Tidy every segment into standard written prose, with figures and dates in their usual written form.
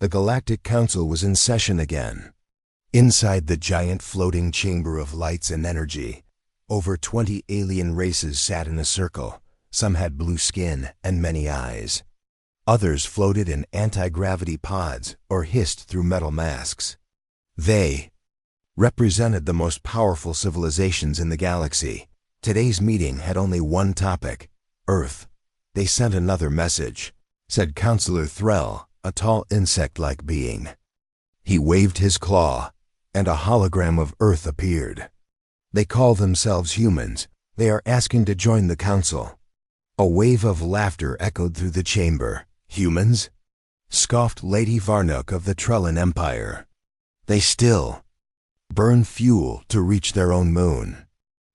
The Galactic Council was in session again. Inside the giant floating chamber of lights and energy, over 20 alien races sat in a circle. Some had blue skin and many eyes. Others floated in anti-gravity pods or hissed through metal masks. They represented the most powerful civilizations in the galaxy. Today's meeting had only one topic: Earth. They sent another message, said Counselor Threll, a tall insect-like being. He waved his claw, and a hologram of Earth appeared. They call themselves humans. They are asking to join the council. A wave of laughter echoed through the chamber. Humans? Scoffed Lady Varnook of the Trellan Empire. They still burn fuel to reach their own moon.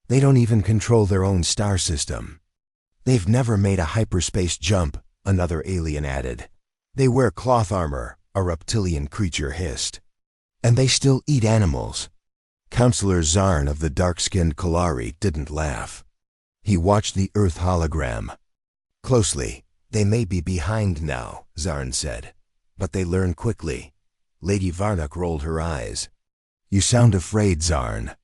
They don't even control their own star system. They've never made a hyperspace jump, another alien added. They wear cloth armor, a reptilian creature hissed. And they still eat animals. Counselor Zarn of the dark-skinned Kalari didn't laugh. He watched the Earth hologram closely. They may be behind now, Zarn said, but they learn quickly. Lady Varnook rolled her eyes. You sound afraid, Zarn.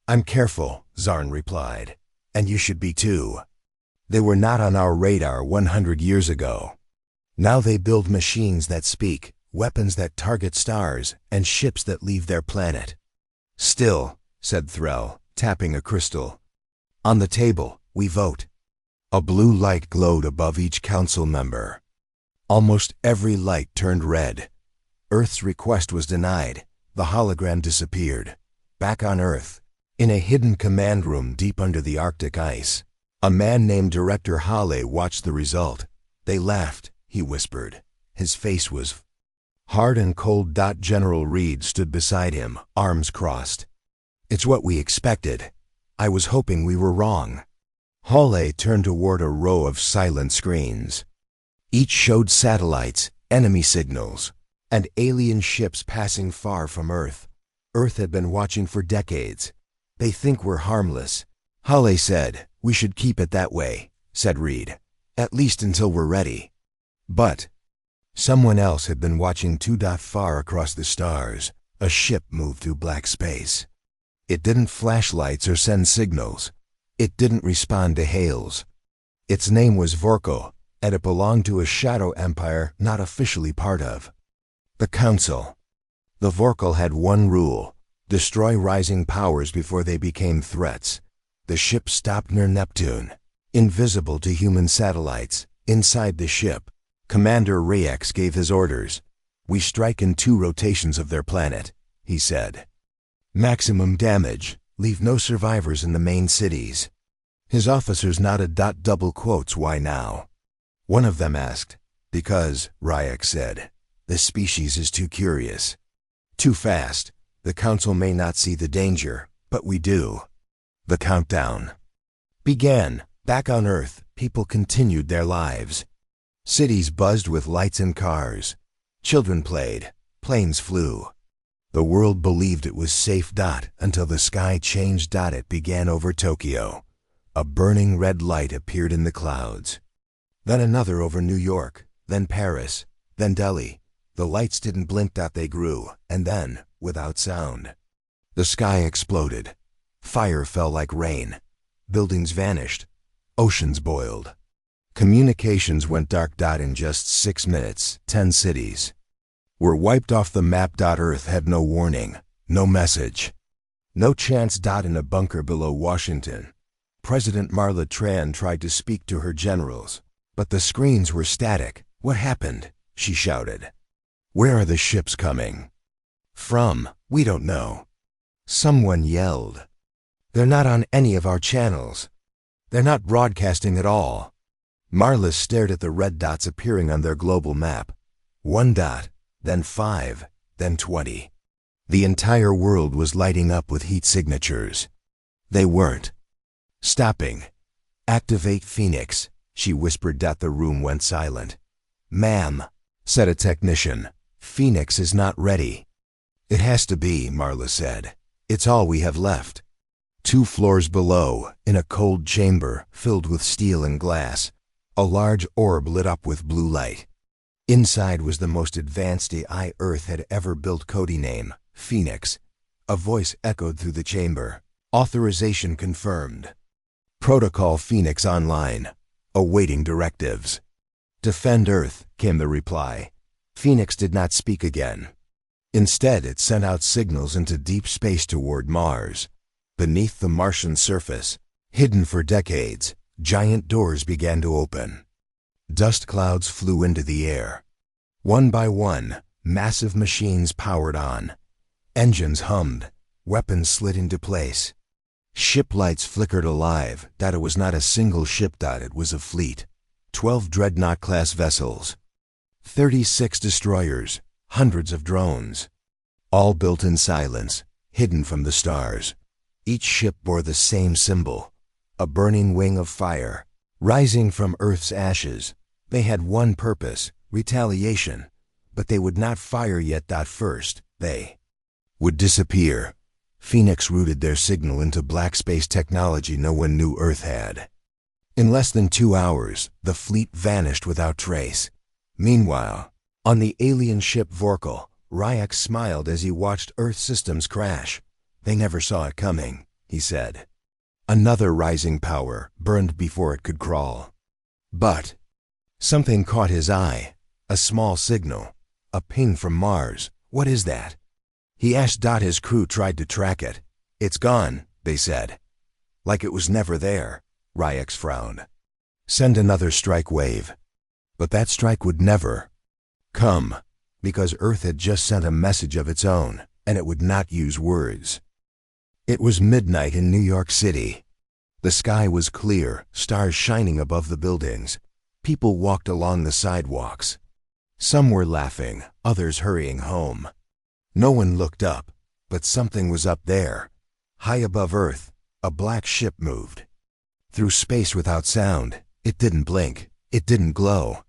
I'm careful, Zarn replied, and you should be too. They were not on our radar 100 years ago. Now they build machines that speak, weapons that target stars, and ships that leave their planet. Still, said Threll, tapping a crystal. On the table, we vote. A blue light glowed above each council member. Almost every light turned red. Earth's request was denied. The hologram disappeared. Back on Earth, in a hidden command room deep under the Arctic ice, a man named Director Hale watched the result. They laughed, he whispered. His face was hard and cold. General Reed stood beside him, arms crossed. It's what we expected. I was hoping we were wrong. Hale turned toward a row of silent screens. Each showed satellites, enemy signals, and alien ships passing far from Earth. Earth had been watching for decades. They think we're harmless. Hale said, we should keep it that way, said Reed. At least until we're ready. But someone else had been watching too. Far across the stars, a ship moved through black space. It didn't flash lights or send signals. It didn't respond to hails. Its name was Vorko, and it belonged to a shadow empire not officially part of the Council. The Vorkal had one rule: destroy rising powers before they became threats. The ship stopped near Neptune, invisible to human satellites. Inside the ship, Commander Rayex gave his orders. We strike in 2 rotations of their planet, he said. Maximum damage, leave no survivors in the main cities. His officers nodded. Double quotes, why now? One of them asked. Because, Rayex said, the species is too curious. Too fast. The Council may not see the danger, but we do. The countdown began. Back on Earth, people continued their lives. Cities buzzed with lights and cars. Children played. Planes flew. The world believed it was safe. Until the sky changed. It began over Tokyo. A burning red light appeared in the clouds. Then another over New York, then Paris, then Delhi. The lights didn't blink. They grew, and then, without sound, the sky exploded. Fire fell like rain. Buildings vanished. Oceans boiled. Communications went dark. In just 6 minutes, 10 cities were wiped off the map. Earth had no warning, no message, no chance. In a bunker below Washington, President Marla Tran tried to speak to her generals, but the screens were static. What happened? She shouted. Where are the ships coming from? We don't know. Someone yelled. They're not on any of our channels. They're not broadcasting at all. Marla stared at the red dots appearing on their global map. 1 dot, then 5, then 20. The entire world was lighting up with heat signatures. They weren't stopping. Activate Phoenix, she whispered. The room went silent. Ma'am, said a technician, Phoenix is not ready. It has to be, Marla said. It's all we have left. 2 floors below, in a cold chamber filled with steel and glass, a large orb lit up with blue light. Inside was the most advanced AI Earth had ever built. Code name, Phoenix. A voice echoed through the chamber. Authorization confirmed. Protocol Phoenix online. Awaiting directives. Defend Earth, came the reply. Phoenix did not speak again. Instead, it sent out signals into deep space toward Mars. Beneath the Martian surface, hidden for decades, giant doors began to open. Dust clouds flew into the air. One by one, massive machines powered on. Engines hummed. Weapons slid into place. Ship lights flickered alive. That it was not a single ship. It was a fleet. 12 dreadnought-class vessels. 36 destroyers. Hundreds of drones. All built in silence, hidden from the stars. Each ship bore the same symbol. A burning wing of fire, rising from Earth's ashes. They had one purpose, retaliation. But they would not fire yet. First, they would disappear. Phoenix routed their signal into black space technology no one knew Earth had. In less than 2 hours, the fleet vanished without trace. Meanwhile, on the alien ship Vorkal, Ryax smiled as he watched Earth systems crash. They never saw it coming, he said. Another rising power burned before it could crawl. But something caught his eye. A small signal. A ping from Mars. What is that? He asked. His crew tried to track it. It's gone, they said. Like it was never there. Ryax frowned. Send another strike wave. But that strike would never come, because Earth had just sent a message of its own, and it would not use words. It was midnight in New York City. The sky was clear, stars shining above the buildings. People walked along the sidewalks. Some were laughing, others hurrying home. No one looked up, but something was up there. High above Earth, a black ship moved. Through space without sound. It didn't blink. It didn't glow.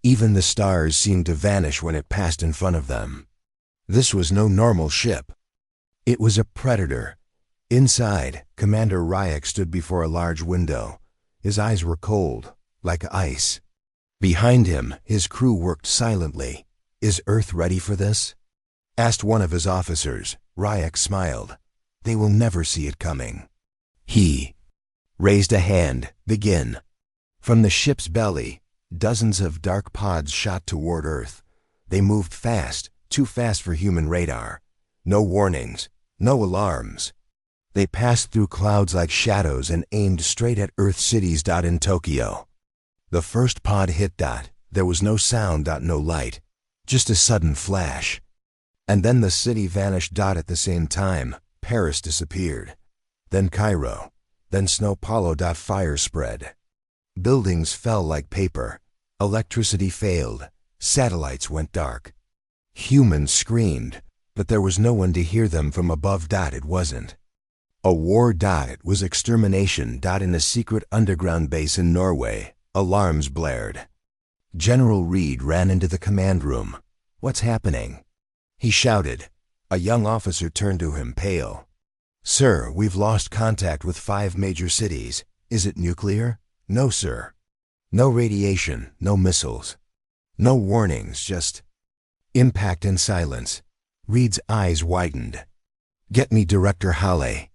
Even the stars seemed to vanish when it passed in front of them. This was no normal ship. It was a predator. Inside, Commander Ryax stood before a large window. His eyes were cold, like ice. Behind him, his crew worked silently. Is Earth ready for this? Asked one of his officers. Ryax smiled. They will never see it coming. He raised a hand. Begin. From the ship's belly, dozens of dark pods shot toward Earth. They moved fast, too fast for human radar. No warnings, no alarms. They passed through clouds like shadows and aimed straight at Earth cities. In Tokyo. The first pod hit. There was no sound. No light. Just a sudden flash. And then the city vanished. At the same time, Paris disappeared. Then Cairo. Then Sao Paulo. Fire spread. Buildings fell like paper. Electricity failed. Satellites went dark. Humans screamed, but there was no one to hear them from above. It wasn't a war. It was extermination. In a secret underground base in Norway, alarms blared. General Reed ran into the command room. What's happening? He shouted. A young officer turned to him, pale. Sir, we've lost contact with 5 major cities. Is it nuclear? No, sir. No radiation, no missiles. No warnings, just impact and silence. Reed's eyes widened. Get me Director Halle.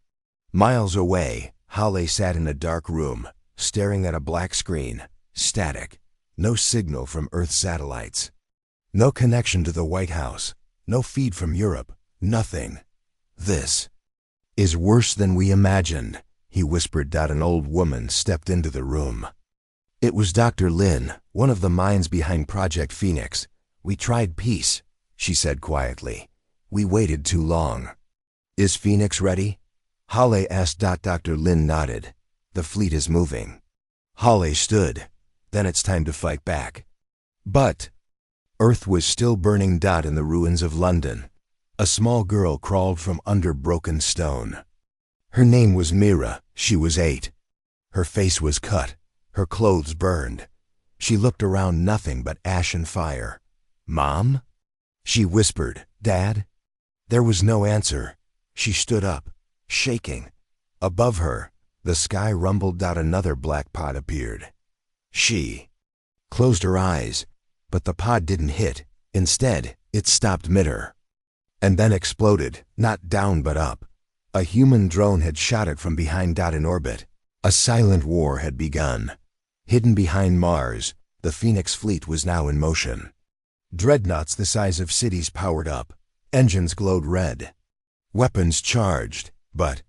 Miles away, Halle sat in a dark room, staring at a black screen. Static. No signal from Earth satellites. No connection to the White House. No feed from Europe. Nothing. This is worse than we imagined, he whispered. An old woman stepped into the room. It was Dr. Lin, one of the minds behind Project Phoenix. We tried peace, she said quietly. We waited too long. Is Phoenix ready? Halle asked. Dr. Lin nodded. The fleet is moving. Halle stood. Then it's time to fight back. But Earth was still burning. In the ruins of London, a small girl crawled from under broken stone. Her name was Mira. She was 8. Her face was cut. Her clothes burned. She looked around. Nothing but ash and fire. Mom? She whispered. Dad? There was no answer. She stood up, shaking. Above her, the sky rumbled. Another black pod appeared. She closed her eyes. But the pod didn't hit. Instead, it stopped mid-air. And then exploded, not down but up. A human drone had shot it from behind. In orbit. A silent war had begun. Hidden behind Mars, the Phoenix fleet was now in motion. Dreadnoughts the size of cities powered up. Engines glowed red. Weapons charged, but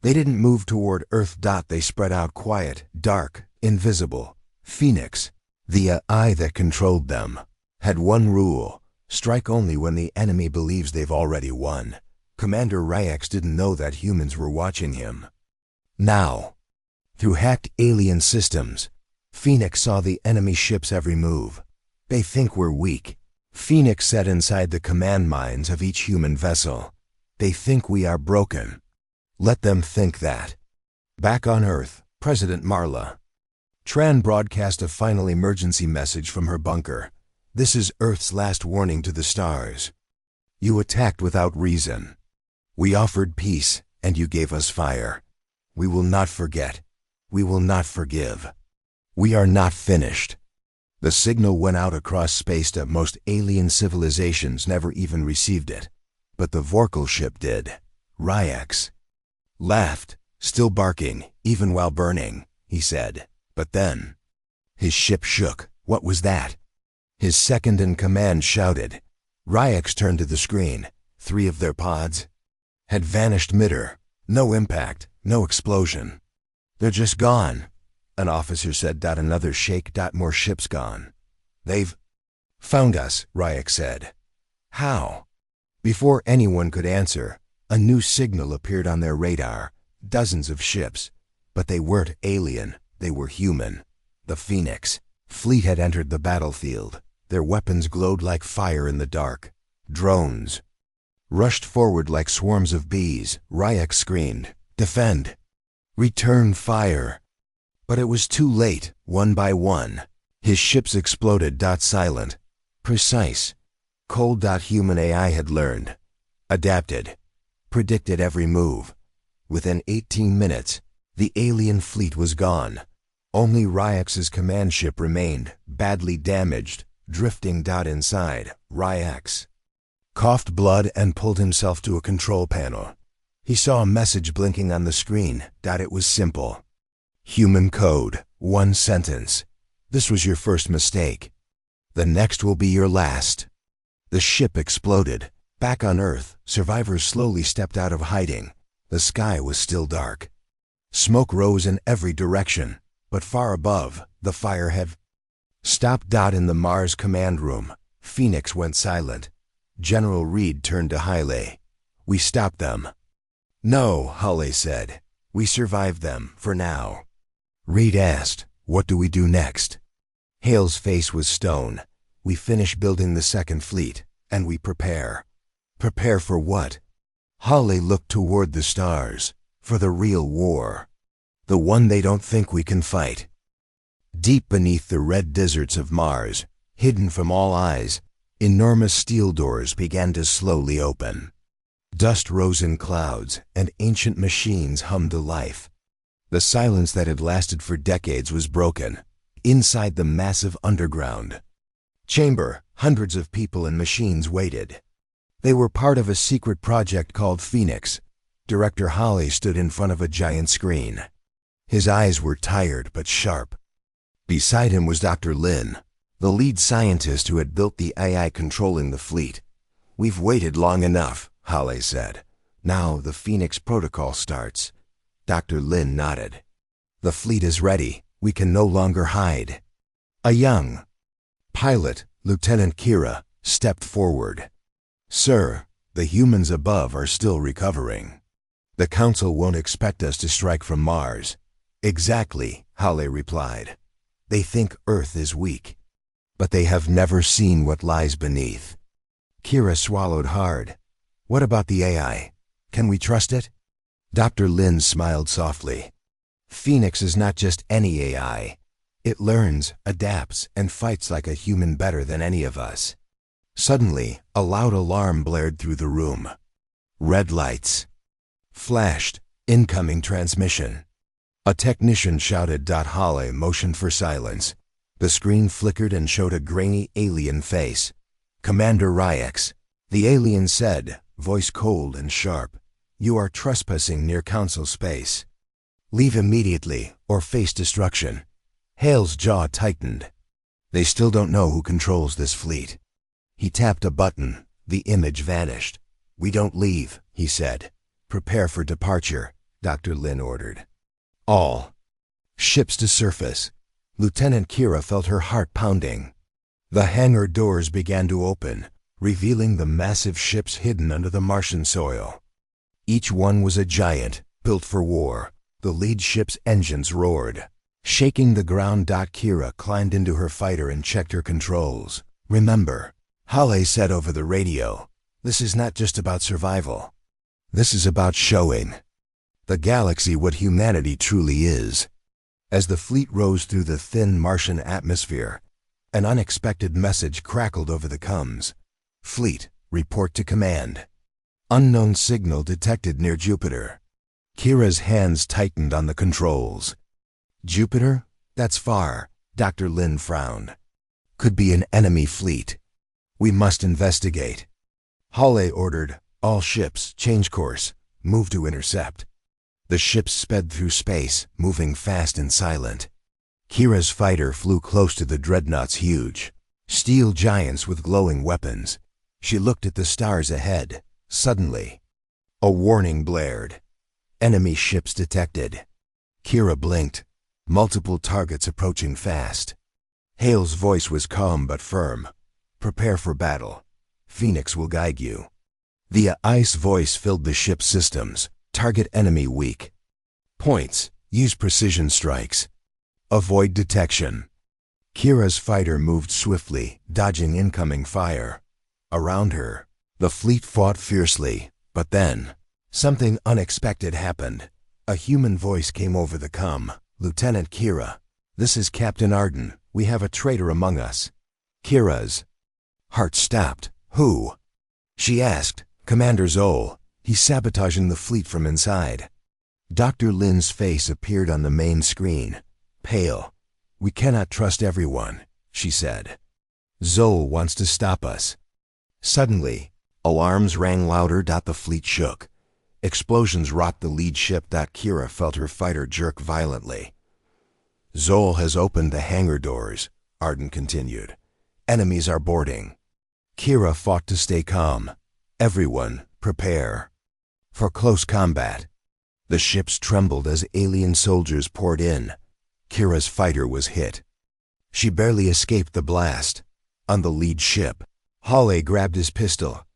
they didn't move toward Earth. They spread out quiet, dark, invisible. Phoenix, the eye that controlled them, had one rule: strike only when the enemy believes they've already won. Commander Ryax didn't know that humans were watching him. Now, through hacked alien systems, Phoenix saw the enemy ship's every move. They think we're weak, Phoenix said inside the command minds of each human vessel. They think we are broken. Let them think that. Back on Earth, President Marla Tran broadcast a final emergency message from her bunker. This is Earth's last warning to the stars. You attacked without reason. We offered peace, and you gave us fire. We will not forget. We will not forgive. We are not finished. The signal went out across space that most alien civilizations never even received it. But the Vorkal ship did. Ryax laughed, still barking, even while burning, he said. But then, his ship shook. What was that? His second-in-command shouted. Ryax turned to the screen. 3 of their pods had vanished mid-air. No impact, no explosion. They're just gone, an officer said. Another shake. More ships gone. They've found us, Ryax said. How? Before anyone could answer, a new signal appeared on their radar. Dozens of ships. But they weren't alien. They were human. The Phoenix fleet had entered the battlefield. Their weapons glowed like fire in the dark. Drones rushed forward like swarms of bees. Ryax screamed, "Defend! Return fire!" But it was too late. One by one, his ships exploded. Silent, precise, cold. Human AI had learned, adapted, predicted every move. Within 18 minutes, the alien fleet was gone. Only Ryax's command ship remained, badly damaged, drifting. Inside, Ryax coughed blood and pulled himself to a control panel. He saw a message blinking on the screen. It was simple. Human code, 1 sentence. This was your first mistake. The next will be your last. The ship exploded. Back on Earth, survivors slowly stepped out of hiding. The sky was still dark. Smoke rose in every direction, but far above, the fire had stopped. In the Mars command room, Phoenix went silent. General Reed turned to Haile. We stopped them. No, Haile said. We survived them, for now. Reed asked, what do we do next? Hale's face was stone. We finish building the second fleet, and we prepare. Prepare for what? Haile looked toward the stars. For the real war. The one they don't think we can fight. Deep beneath the red deserts of Mars, hidden from all eyes, enormous steel doors began to slowly open. Dust rose in clouds, and ancient machines hummed to life. The silence that had lasted for decades was broken. Inside the massive underground chamber, hundreds of people and machines waited. They were part of a secret project called Phoenix. Director Haile stood in front of a giant screen. His eyes were tired but sharp. Beside him was Dr. Lin, the lead scientist who had built the AI controlling the fleet. We've waited long enough, Haile said. Now the Phoenix protocol starts. Dr. Lin nodded. The fleet is ready. We can no longer hide. A young pilot, Lieutenant Kira, stepped forward. Sir, the humans above are still recovering. The Council won't expect us to strike from Mars. Exactly, Haile replied. They think Earth is weak. But they have never seen what lies beneath. Kira swallowed hard. What about the AI? Can we trust it? Dr. Lin smiled softly. Phoenix is not just any AI. It learns, adapts, and fights like a human better than any of us. Suddenly, a loud alarm blared through the room. Red lights flashed. Incoming transmission. A technician shouted. Haile motioned for silence. The screen flickered and showed a grainy alien face. "Commander Ryax," the alien said, voice cold and sharp. "You are trespassing near Council space. Leave immediately or face destruction." Hale's jaw tightened. They still don't know who controls this fleet. He tapped a button. The image vanished. "We don't leave," he said. "Prepare for departure," Dr. Lin ordered. All ships to surface. Lieutenant Kira felt her heart pounding. The hangar doors began to open, revealing the massive ships hidden under the Martian soil. Each one was a giant, built for war. The lead ship's engines roared. Shaking the ground, Kira climbed into her fighter and checked her controls. "Remember," Hale said over the radio, "this is not just about survival. This is about showing the galaxy what humanity truly is." As the fleet rose through the thin Martian atmosphere, an unexpected message crackled over the comms. "Fleet, report to command. Unknown signal detected near Jupiter." Kira's hands tightened on the controls. "Jupiter? That's far," Dr. Lin frowned. "Could be an enemy fleet. We must investigate." Hale ordered, "All ships, change course, move to intercept." The ships sped through space, moving fast and silent. Kira's fighter flew close to the dreadnoughts, huge steel giants with glowing weapons. She looked at the stars ahead. Suddenly, a warning blared. "Enemy ships detected." Kira blinked. Multiple targets approaching fast. Hale's voice was calm but firm. "Prepare for battle. Phoenix will guide you." The ice voice filled the ship's systems. "Target enemy weak points. Use precision strikes. Avoid detection." Kira's fighter moved swiftly, dodging incoming fire. Around her, the fleet fought fiercely, but then something unexpected happened. A human voice came over the comm. "Lieutenant Kira, this is Captain Arden. We have a traitor among us." Kira's heart stopped. "Who?" she asked. "Commander Zoll. He's sabotaging the fleet from inside." Dr. Lin's face appeared on the main screen. Pale. "We cannot trust everyone," she said. "Zoll wants to stop us." Suddenly, alarms rang louder. The fleet shook. Explosions rocked the lead ship. Kira felt her fighter jerk violently. "Zoll has opened the hangar doors," Arden continued. "Enemies are boarding." Kira fought to stay calm. "Everyone, prepare for close combat." The ships trembled as alien soldiers poured in. Kira's fighter was hit. She barely escaped the blast. On the lead ship, Hale grabbed his pistol.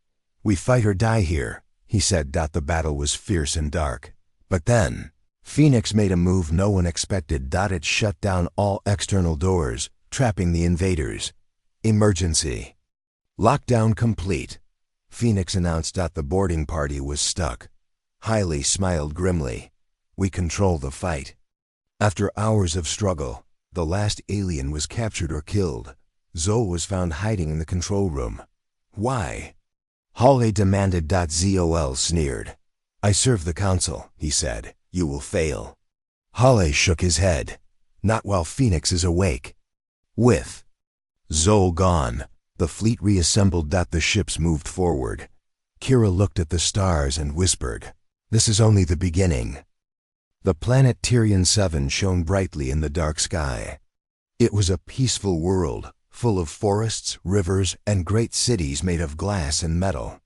"We fight or die here," he said. The battle was fierce and dark. But then, Phoenix made a move no one expected. It shut down all external doors, trapping the invaders. "Emergency. Lockdown complete," Phoenix announced. The boarding party was stuck. Hale smiled grimly. "We control the fight." After hours of struggle, the last alien was captured or killed. Zoll was found hiding in the control room. "Why?" Hale demanded. Zol sneered. "I serve the council," he said. "You will fail." Hale shook his head. "Not while Phoenix is awake." With Zoll gone, the fleet reassembled. The ships moved forward. Kira looked at the stars and whispered, "This is only the beginning." The planet Tyrian 7 shone brightly in the dark sky. It was a peaceful world, full of forests, rivers, and great cities made of glass and metal.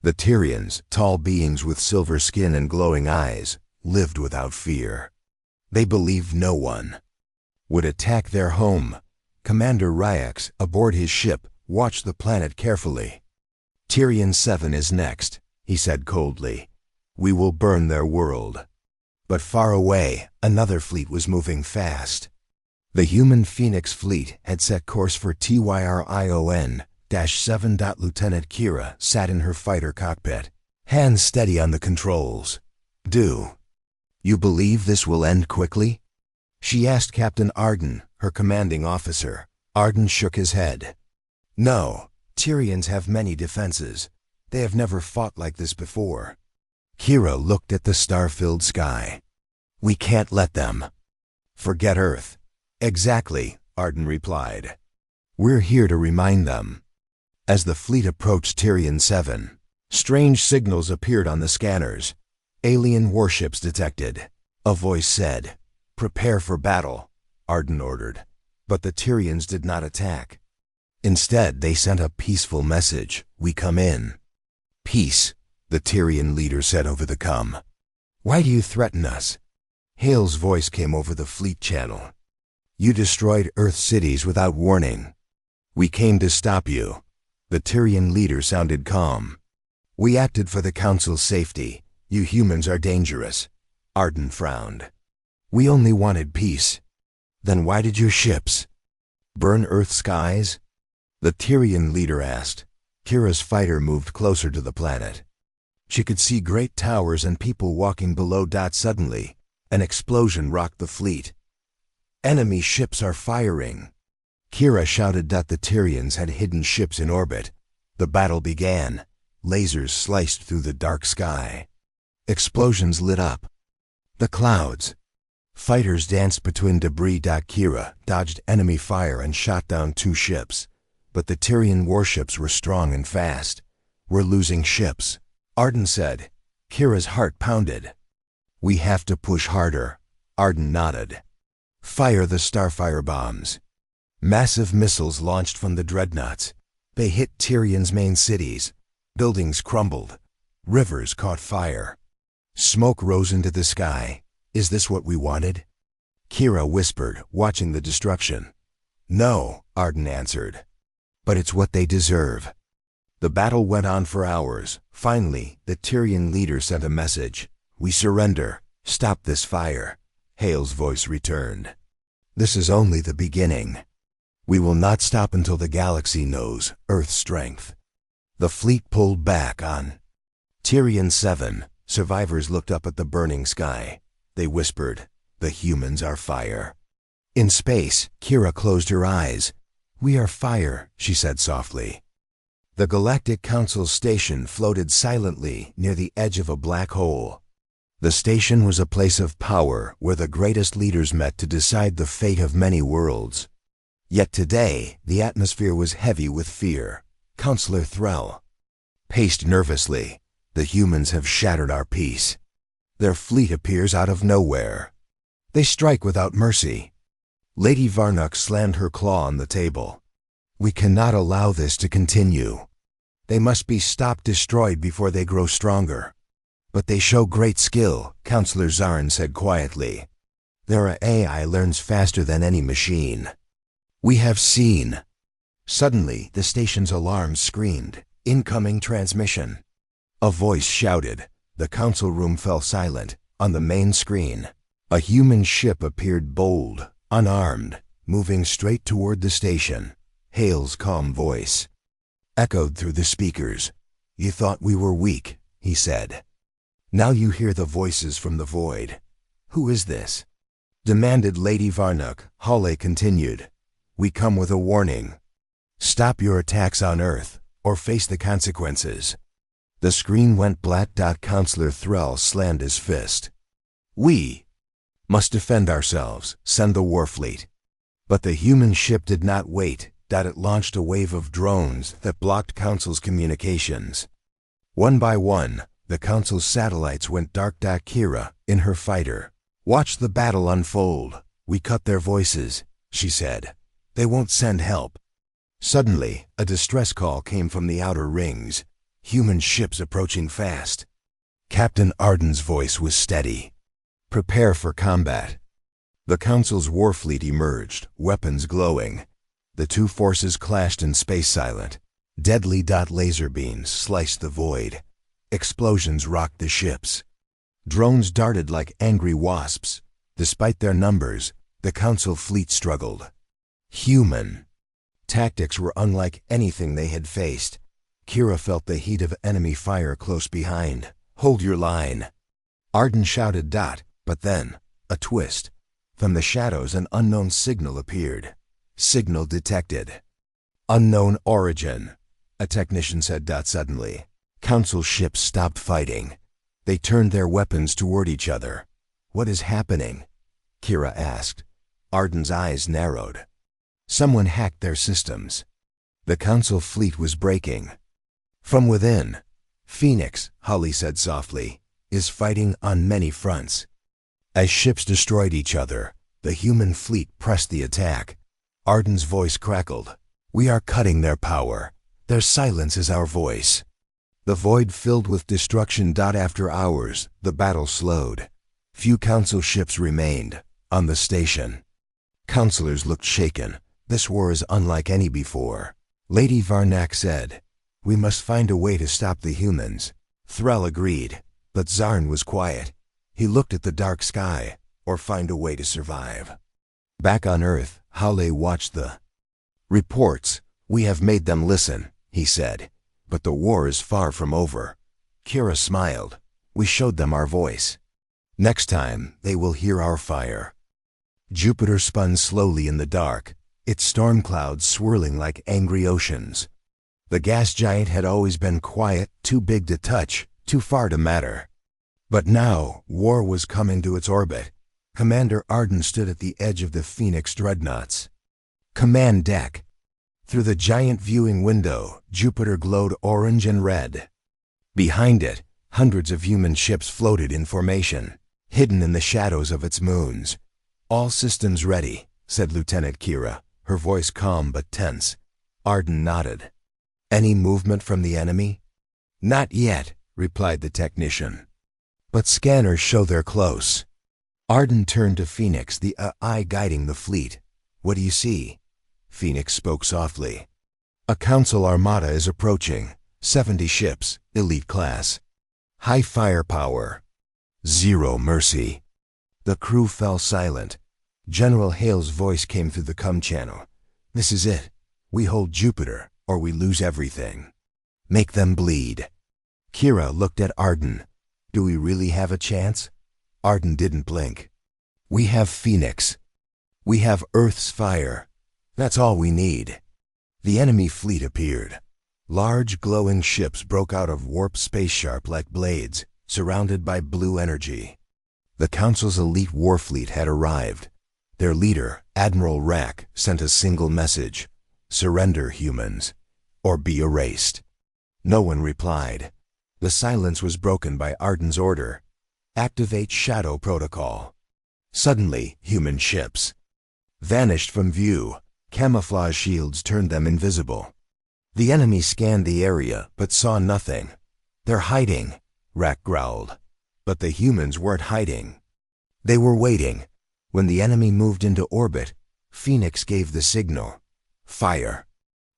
The Tyrians, tall beings with silver skin and glowing eyes, lived without fear. They believed no one would attack their home. Commander Ryax, aboard his ship, watched the planet carefully. "Tyrian 7 is next," he said coldly. "We will burn their world." But far away, another fleet was moving fast. The human Phoenix fleet had set course for Tyrion-7. Lieutenant Kira sat in her fighter cockpit, hands steady on the controls. "Do you believe this will end quickly?" she asked Captain Arden, her commanding officer. Arden shook his head. "No, Tyrians have many defenses. They have never fought like this before." Kira looked at the star-filled sky. "We can't let them forget Earth." "Exactly," Arden replied. We're here to remind them. As the fleet approached Tyrion 7, strange signals appeared on the scanners. Alien warships detected. A voice said, "Prepare for battle," Arden ordered. But the Tyrians did not attack. Instead, they sent a peaceful message. "We come in." "Peace," the Tyrian leader said over the comm. "Why do you threaten us?" Hale's voice came over the fleet channel. "You destroyed Earth cities without warning. We came to stop you." The Tyrian leader sounded calm. "We acted for the Council's safety. You humans are dangerous." Arden frowned. "We only wanted peace." "Then why did your ships burn Earth skies?" the Tyrian leader asked. Kira's fighter moved closer to the planet. She could see great towers and people walking below. Suddenly, an explosion rocked the fleet. "Enemy ships are firing!" Kira shouted. The Tyrians had hidden ships in orbit. The battle began. Lasers sliced through the dark sky. Explosions lit up the clouds. Fighters danced between debris. Kira dodged enemy fire and shot down 2 ships. But the Tyrian warships were strong and fast. "We're losing ships," Arden said. Kira's heart pounded. "We have to push harder." Arden nodded. "Fire the Starfire bombs." Massive missiles launched from the dreadnoughts. They hit Tyrion's main cities. Buildings crumbled. Rivers caught fire. Smoke rose into the sky. "Is this what we wanted?" Kira whispered, watching the destruction. "No," Arden answered. "But it's what they deserve." The battle went on for hours. Finally, the Tyrian leader sent a message. "We surrender. Stop this fire." Hale's voice returned. "This is only the beginning. We will not stop until the galaxy knows Earth's strength." The fleet pulled back on Tyrion 7. Survivors looked up at the burning sky. They whispered, "The humans are fire." In space, Kira closed her eyes. "We are fire," she said softly. The Galactic Council's station floated silently near the edge of a black hole. The station was a place of power where the greatest leaders met to decide the fate of many worlds. Yet today, the atmosphere was heavy with fear. Counselor Threll paced nervously. "The humans have shattered our peace. Their fleet appears out of nowhere. They strike without mercy." Lady Varnock slammed her claw on the table. "We cannot allow this to continue. They must be stopped, destroyed before they grow stronger." "But they show great skill," Counselor Zarin said quietly. "Their AI learns faster than any machine. We have seen." Suddenly, the station's alarm screamed, "Incoming transmission." A voice shouted. The council room fell silent. On the main screen, a human ship appeared, bold, unarmed, moving straight toward the station. Hale's calm voice echoed through the speakers. "You thought we were weak," he said. "Now you hear the voices from the void." "Who is this?" demanded Lady Varnock. Hale continued. "We come with a warning. Stop your attacks on Earth, or face the consequences." The screen went black. Counselor Threll slammed his fist. "We must defend ourselves, send the war fleet." But the human ship did not wait. It launched a wave of drones that blocked Council's communications. One by one, the Council's satellites went dark. Kira, in her fighter, watched the battle unfold. "We cut their voices," she said. "They won't send help." Suddenly, a distress call came from the outer rings. Human ships approaching fast. Captain Arden's voice was steady. "Prepare for combat." The Council's war fleet emerged, weapons glowing. The two forces clashed in space silent. Deadly laser beams sliced the void. Explosions rocked the ships. Drones darted like angry wasps. Despite their numbers, the Council fleet struggled. Human tactics were unlike anything they had faced. Kira felt the heat of enemy fire close behind. "Hold your line," Arden shouted. But then, a twist. From the shadows, an unknown signal appeared. "Signal detected. Unknown origin," a technician said. Suddenly, Council ships stopped fighting. They turned their weapons toward each other. "What is happening?" Kira asked. Arden's eyes narrowed. Someone hacked their systems. The Council fleet was breaking. From within, Phoenix, Holly said softly, is fighting on many fronts. As ships destroyed each other, the human fleet pressed the attack. Arden's voice crackled. We are cutting their power. Their silence is our voice. The void filled with destruction. After hours, the battle slowed. Few Council ships remained on the station. Councilors looked shaken. This war is unlike any before. Lady Varnak said, we must find a way to stop the humans. Thrall agreed, but Zarn was quiet. He looked at the dark sky, or find a way to survive. Back on Earth, Hale watched the reports. We have made them listen, he said, but the war is far from over. Kira smiled. We showed them our voice. Next time, they will hear our fire. Jupiter spun slowly in the dark, its storm clouds swirling like angry oceans. The gas giant had always been quiet, too big to touch, too far to matter. But now, war was coming to its orbit. Commander Arden stood at the edge of the Phoenix dreadnoughts. Command deck. Through the giant viewing window, Jupiter glowed orange and red. Behind it, hundreds of human ships floated in formation, hidden in the shadows of its moons. All systems ready, said Lieutenant Kira, her voice calm but tense. Arden nodded. Any movement from the enemy? Not yet, replied the technician. But scanners show they're close. Arden turned to Phoenix, the eye guiding the fleet. What do you see? Phoenix spoke softly. A Council armada is approaching. 70 ships, elite class. High firepower. Zero mercy. The crew fell silent. General Hale's voice came through the comm channel. This is it. We hold Jupiter, or we lose everything. Make them bleed. Kira looked at Arden. Do we really have a chance? Arden didn't blink. We have Phoenix. We have Earth's fire. That's all we need. The enemy fleet appeared. Large glowing ships broke out of warp space sharp like blades, surrounded by blue energy. The Council's elite war fleet had arrived. Their leader, Admiral Rack, sent a single message. Surrender, humans, or be erased. No one replied. The silence was broken by Arden's order. Activate Shadow Protocol. Suddenly, human ships vanished from view. Camouflage shields turned them invisible. The enemy scanned the area, but saw nothing. They're hiding, Rack growled. But the humans weren't hiding. They were waiting. When the enemy moved into orbit, Phoenix gave the signal. Fire.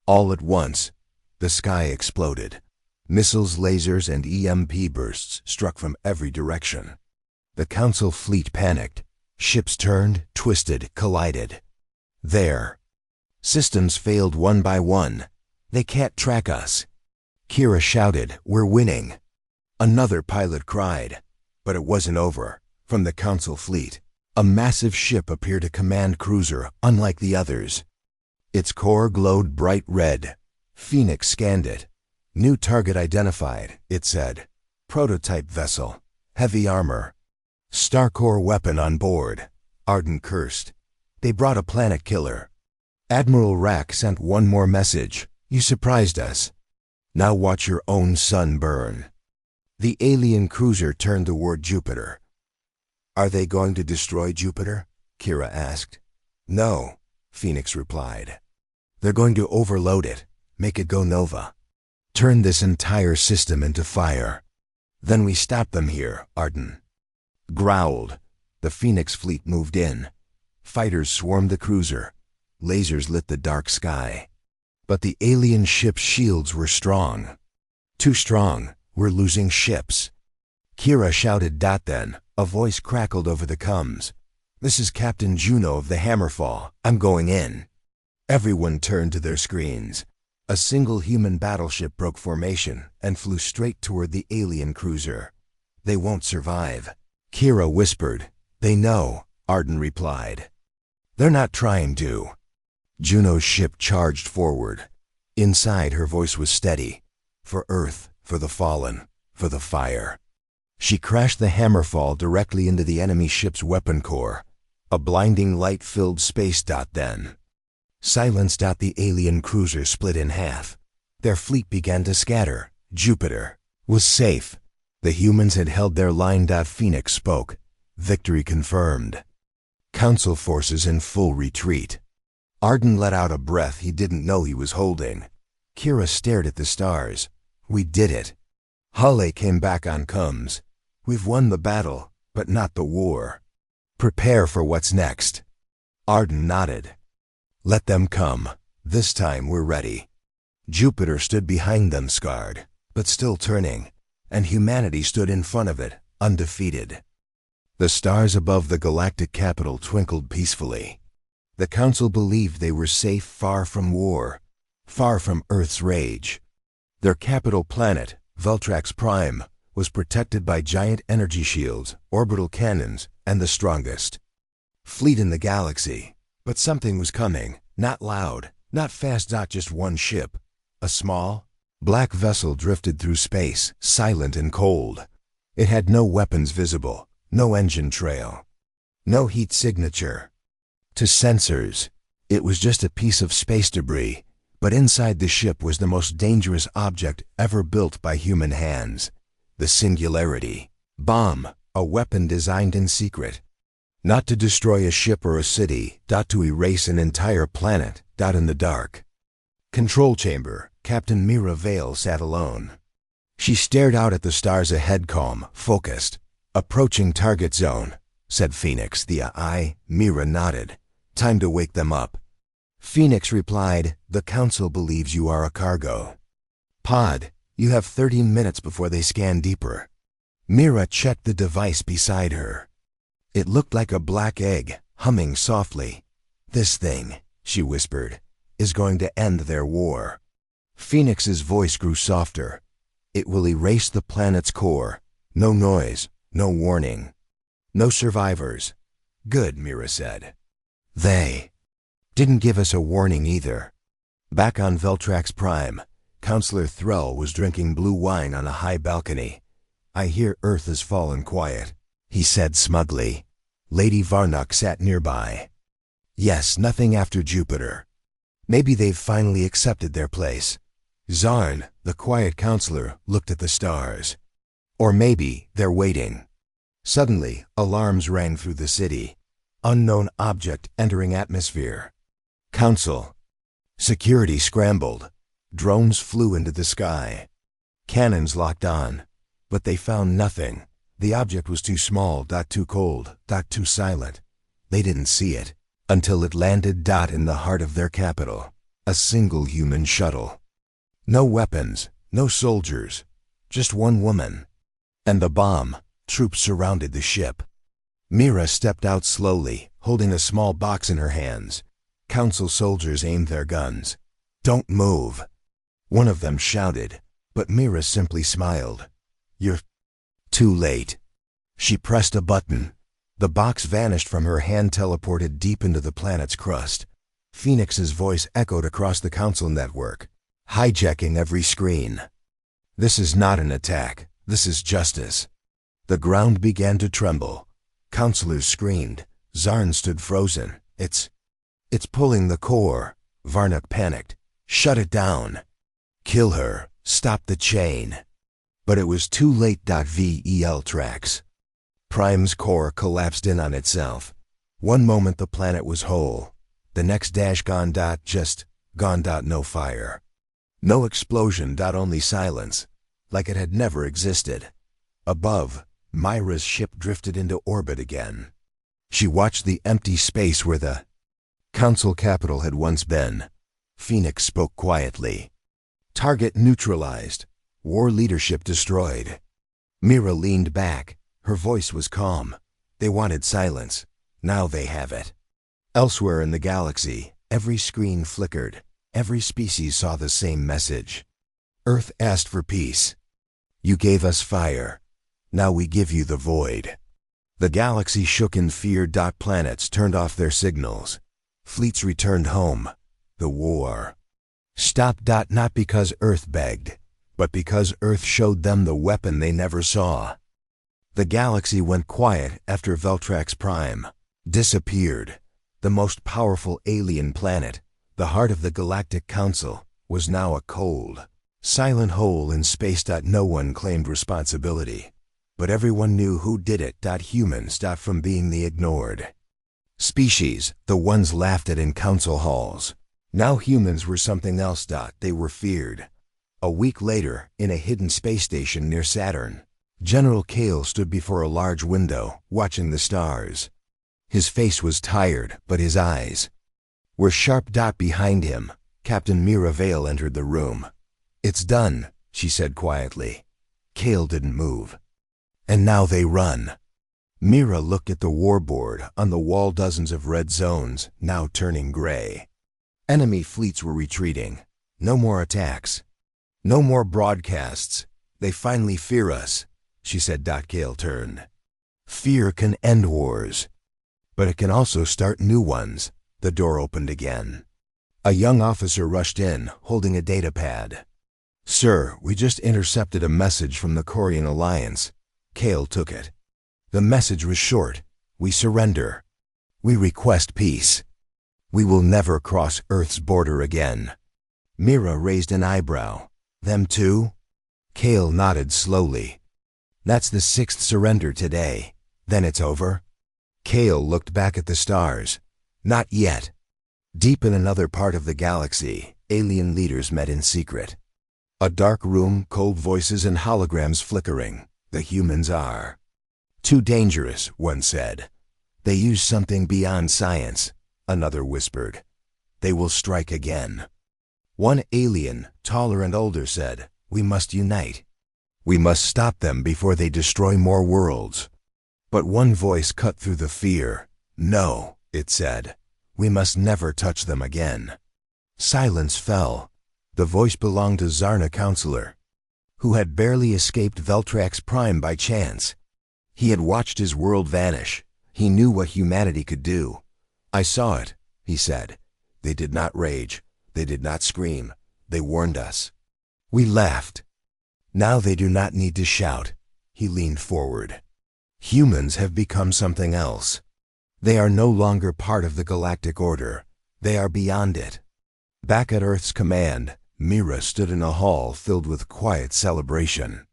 All at once, the sky exploded. Missiles, lasers, and EMP bursts struck from every direction. The Council fleet panicked. Ships turned, twisted, collided. There. Systems failed one by one. They can't track us. Kira shouted, we're winning. Another pilot cried. But it wasn't over. From the Council fleet, a massive ship appeared, a command cruiser, unlike the others. Its core glowed bright red. Phoenix scanned it. New target identified, it said. Prototype vessel. Heavy armor. Starcore weapon on board. Arden cursed. They brought a planet killer. Admiral Rack sent one more message. You surprised us. Now watch your own sun burn. The alien cruiser turned toward Jupiter. Are they going to destroy Jupiter? Kira asked. No, Phoenix replied. They're going to overload it, make it go nova. Turn this entire system into fire. Then we stop them here, Arden growled. The Phoenix fleet moved in. Fighters swarmed the cruiser. Lasers lit the dark sky. But the alien ship's shields were strong. Too strong. We're losing ships. Kira shouted. Then, a voice crackled over the comms. This is Captain Juno of the Hammerfall. I'm going in. Everyone turned to their screens. A single human battleship broke formation and flew straight toward the alien cruiser. They won't survive. Kira whispered. They know, Arden replied. They're not trying to. Juno's ship charged forward. Inside, her voice was steady. For Earth, for the fallen, for the fire. She crashed the Hammerfall directly into the enemy ship's weapon core. A blinding light filled space. Then Silence. The alien cruiser split in half. Their fleet began to scatter. Jupiter was safe. The humans had held their line. Phoenix spoke. Victory confirmed. Council forces in full retreat. Arden let out a breath he didn't know he was holding. Kira stared at the stars. We did it. Halle came back on comms. We've won the battle, but not the war. Prepare for what's next. Arden nodded. Let them come. This time we're ready. Jupiter stood behind them, scarred, but still turning, and humanity stood in front of it, undefeated. The stars above the galactic capital twinkled peacefully. The Council believed they were safe, far from war, far from Earth's rage. Their capital planet, Veltrax Prime, was protected by giant energy shields, orbital cannons, and the strongest fleet in the galaxy. But something was coming, not loud, not fast. Just one ship. A small, black vessel drifted through space, silent and cold. It had no weapons visible, no engine trail, no heat signature. To sensors, it was just a piece of space debris, but inside the ship was the most dangerous object ever built by human hands. The Singularity Bomb, a weapon designed in secret. Not to destroy a ship or a city, to erase an entire planet, in the dark. Control chamber, Captain Mira Vale sat alone. She stared out at the stars ahead, calm, focused. Approaching target zone, said Phoenix. Mira nodded. Time to wake them up. Phoenix replied, the Council believes you are a cargo pod. You have 30 minutes before they scan deeper. Mira checked the device beside her. It looked like a black egg, humming softly. This thing, she whispered, is going to end their war. Phoenix's voice grew softer. It will erase the planet's core. No noise, no warning, no survivors. Good, Mira said. They didn't give us a warning either. Back on Veltrax Prime, Counselor Thrall was drinking blue wine on a high balcony. I hear Earth has fallen quiet, he said smugly. Lady Varnock sat nearby. Yes, nothing after Jupiter. Maybe they've finally accepted their place. Zarn, the quiet counselor, looked at the stars. Or maybe they're waiting. Suddenly, alarms rang through the city. Unknown object entering atmosphere. Council. Security scrambled. Drones flew into the sky. Cannons locked on. But they found nothing. The object was too small, too cold, too silent. They didn't see it until it landed in the heart of their capital. A single human shuttle. No weapons, no soldiers, just one woman. And the bomb. Troops surrounded the ship. Mira stepped out slowly, holding a small box in her hands. Council soldiers aimed their guns. Don't move, one of them shouted, but Mira simply smiled. You're too late. She pressed a button. The box vanished from her hand, teleported deep into the planet's crust. Phoenix's voice echoed across the Council network, hijacking every screen. This is not an attack. This is justice. The ground began to tremble. Counselors screamed. Zarn stood frozen. It's pulling the core. Varnock panicked. Shut it down. Kill her. Stop the chain. But it was too late. Veltrax Prime's core collapsed in on itself. One moment the planet was whole. The next gone. Just gone. No fire. No explosion. Only silence. Like it had never existed. Above, Myra's ship drifted into orbit again. She watched the empty space where the Council capital had once been. Phoenix spoke quietly. Target neutralized. War leadership destroyed. Mira leaned back. Her voice was calm. They wanted silence. Now they have it. Elsewhere in the galaxy, every screen flickered. Every species saw the same message. Earth asked for peace. You gave us fire. Now we give you the void. The galaxy shook in fear. Planets turned off their signals. Fleets returned home. The war stopped. Not because Earth begged, but because Earth showed them the weapon they never saw. The galaxy went quiet after Veltrax Prime disappeared. The most powerful alien planet, The heart of the Galactic Council was now a cold, silent hole in space. No one claimed responsibility, but everyone knew who did it. Humans from being the ignored species, the ones laughed at in council halls. Now humans were something else. They were feared. A week later, in a hidden space station near Saturn, General Kale stood before a large window, watching the stars. His face was tired, but his eyes were sharp. Behind him, Captain Mira Vale entered the room. "It's done," she said quietly. Kale didn't move. "And now they run." Mira looked at the warboard. On the wall, dozens of red zones, now turning gray. Enemy fleets were retreating. No more attacks. No more broadcasts. "They finally fear us," she said. Kale turned. "Fear can end wars, but it can also start new ones." The door opened again. A young officer rushed in, holding a datapad. "Sir, we just intercepted a message from the Korean Alliance." Kale took it. The message was short. "We surrender. We request peace. We will never cross Earth's border again." Mira raised an eyebrow. "Them too?" Kale nodded slowly. "That's the 6th surrender today. Then it's over?" Kale looked back at the stars. "Not yet." Deep in another part of the galaxy, alien leaders met in secret. A dark room, cold voices and holograms flickering. "The humans are too dangerous," one said. "They use something beyond science," another whispered. "They will strike again." One alien, taller and older, said, "We must unite. We must stop them before they destroy more worlds." But one voice cut through the fear. "No," it said. "We must never touch them again." Silence fell. The voice belonged to Zarna Counselor, who had barely escaped Veltrax Prime by chance. He had watched his world vanish. He knew what humanity could do. "I saw it," he said. "They did not rage. They did not scream. They warned us. We laughed. Now they do not need to shout." He leaned forward. "Humans have become something else. They are no longer part of the galactic order. They are beyond it." Back at Earth's command, Mira stood in a hall filled with quiet celebration.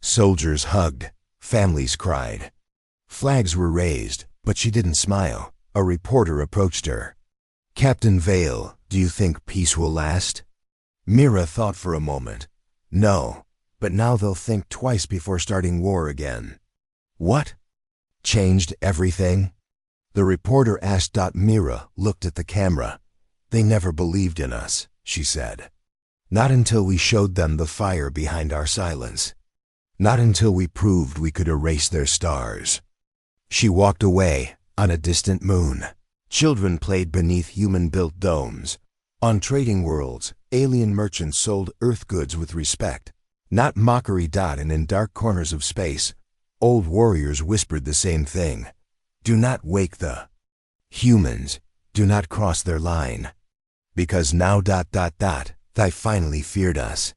Soldiers hugged. Families cried. Flags were raised, but she didn't smile. A reporter approached her. "Captain Vale, do you think peace will last?" Mira thought for a moment. "No, but now they'll think twice before starting war again." "What? Changed everything?" The reporter asked. Mira looked at the camera. "They never believed in us," she said. "Not until we showed them the fire behind our silence. Not until we proved we could erase their stars." She walked away. On a distant moon, children played beneath human-built domes. On trading worlds, alien merchants sold Earth goods with respect, not mockery. And in dark corners of space, old warriors whispered the same thing. "Do not wake the humans. Do not cross their line. Because now... They finally feared us."